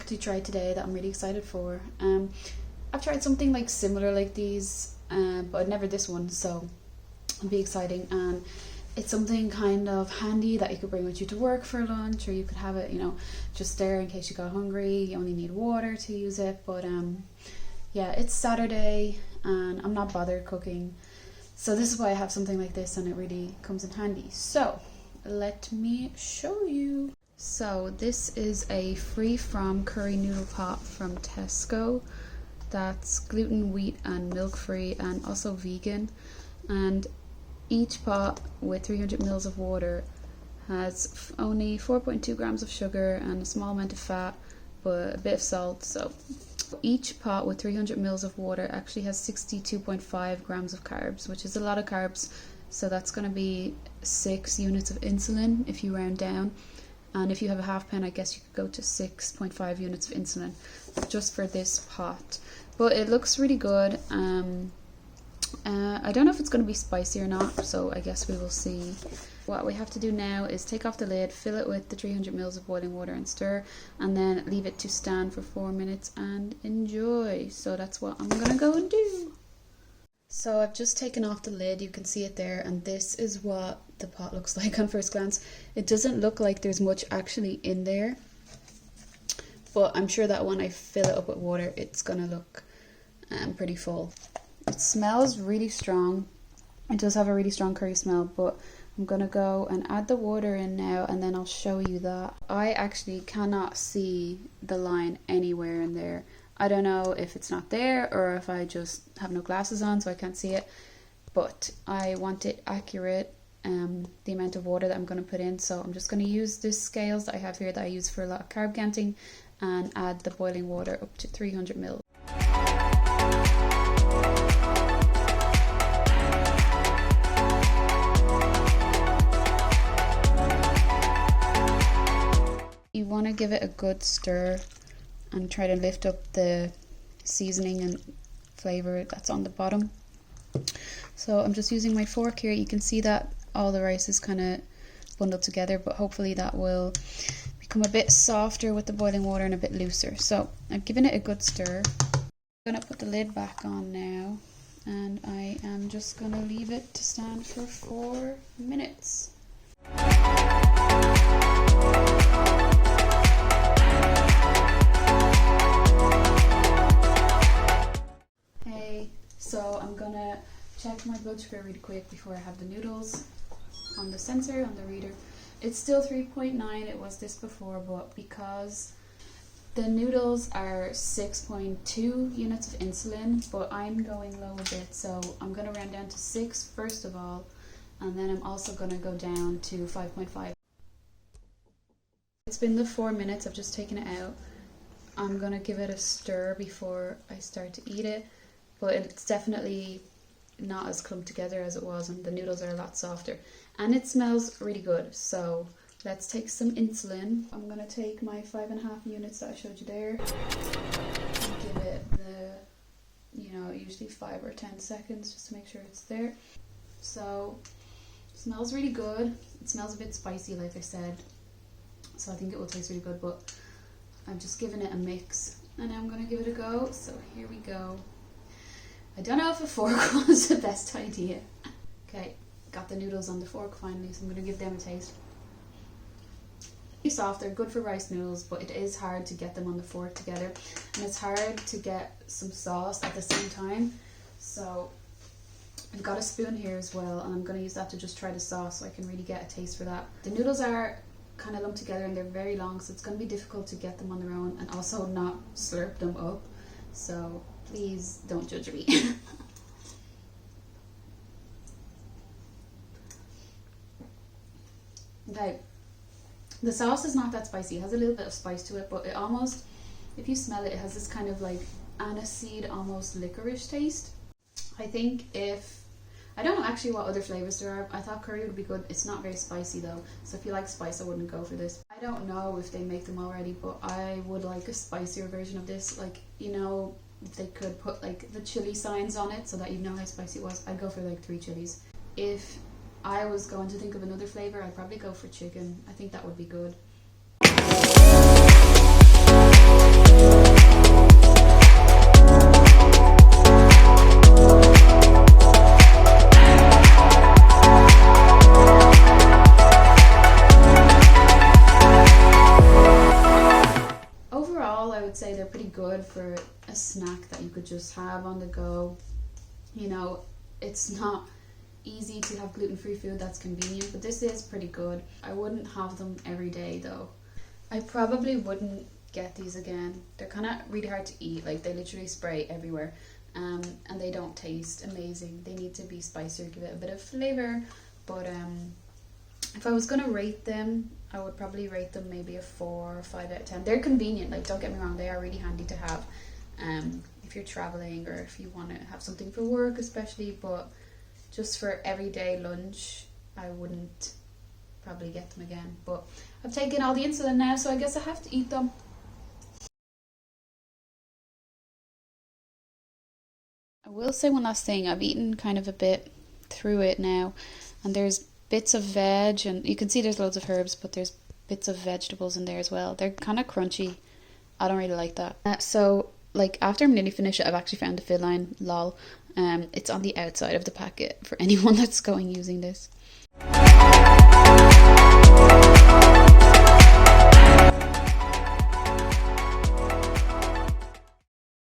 to try today that I'm really excited for. I've tried something like similar like these, but never this one, so it'll be exciting. And it's something kind of handy that you could bring with you to work for lunch, or you could have it, you know, just there in case you got hungry. You only need water to use it. But yeah, it's Saturday and I'm not bothered cooking, so this is why I have something like this, and it really comes in handy. So let me show you. So this is a free from curry noodle pot from Tesco. That's gluten, wheat and milk free, and also vegan. And each pot with 300 mils of water has only 4.2 grams of sugar and a small amount of fat, but a bit of salt. So each pot with 300 mils of water actually has 62.5 grams of carbs, which is a lot of carbs. So that's going to be 6 units of insulin if you round down. And if you have a half pen, I guess you could go to 6.5 units of insulin just for this pot. But it looks really good. I don't know if it's going to be spicy or not, so I guess we will see. What we have to do now is take off the lid, fill it with the 300 mils of boiling water and stir, and then leave it to stand for 4 minutes and enjoy. So that's what I'm going to go and do. So I've just taken off the lid, you can see it there, and this is what the pot looks like on first glance. It doesn't look like there's much actually in there, but I'm sure that when I fill it up with water, it's going to look pretty full. It smells really strong. It does have a really strong curry smell, but I'm going to go and add the water in now, and then I'll show you that. I actually cannot see the line anywhere in there. I don't know if it's not there or if I just have no glasses on so I can't see it, but I want it accurate, the amount of water that I'm going to put in. So I'm just going to use this scales that I have here that I use for a lot of carb counting, and add the boiling water up to 300 ml. You want to give it a good stir and try to lift up the seasoning and flavor that's on the bottom. So I'm just using my fork here. You can see that all the rice is kind of bundled together, but hopefully that will become a bit softer with the boiling water and a bit looser. So I've given it a good stir. I'm going to put the lid back on now, and I am just going to leave it to stand for 4 minutes. So I'm gonna check my blood sugar really quick before I have the noodles on the sensor, on the reader. It's still 3.9, it was this before, but because the noodles are 6.2 units of insulin, but I'm going low a bit, so I'm gonna round down to 6 first of all, and then I'm also gonna go down to 5.5. It's been the 4 minutes, I've just taken it out. I'm gonna give it a stir before I start to eat it. But it's definitely not as clumped together as it was, and the noodles are a lot softer. And it smells really good. So let's take some insulin. I'm going to take my 5.5 units that I showed you there and give it the, you know, usually 5 or 10 seconds just to make sure it's there. So it smells really good. It smells a bit spicy, like I said. So I think it will taste really good, but I'm just giving it a mix. And now I'm going to give it a go. So here we go. I don't know if a fork was the best idea. Okay, got the noodles on the fork finally, so I'm going to give them a taste. Really soft, they're good for rice noodles, but it is hard to get them on the fork together, and it's hard to get some sauce at the same time. So I've got a spoon here as well, and I'm going to use that to just try the sauce so I can really get a taste for that. The noodles are kind of lumped together and they're very long, so it's going to be difficult to get them on their own and also not slurp them up. So please don't judge me. Okay, the sauce is not that spicy. It has a little bit of spice to it, but it almost, if you smell it, it has this kind of like aniseed, almost licorice taste. I think I don't know actually what other flavors there are. I thought curry would be good. It's not very spicy though, so if you like spice, I wouldn't go for this. I don't know if they make them already, but I would like a spicier version of this. Like, you know, if they could put like the chili signs on it so that you know how spicy it was, I'd go for like 3 chilies. If I was going to think of another flavor, I'd probably go for chicken. I think that would be good. just have on the go. You know, it's not easy to have gluten-free food that's convenient, but this is pretty good. I wouldn't have them every day though. I probably wouldn't get these again. They're kind of really hard to eat, like they literally spray everywhere, and they don't taste amazing. They need to be spicier, give it a bit of flavour, but if I was going to rate them, I would probably rate them maybe a 4 or 5 out of 10. They're convenient, like don't get me wrong, they are really handy to have if you're travelling or if you want to have something for work especially, but just for everyday lunch I wouldn't probably get them again. But I've taken all the insulin now, so I guess I have to eat them. I will say one last thing. I've eaten kind of a bit through it now, and there's bits of veg, and you can see there's loads of herbs, but there's bits of vegetables in there as well. They're kind of crunchy. I don't really like that. So like after I'm nearly finished it, I've actually found the fill line, lol. It's on the outside of the packet for anyone that's going using this.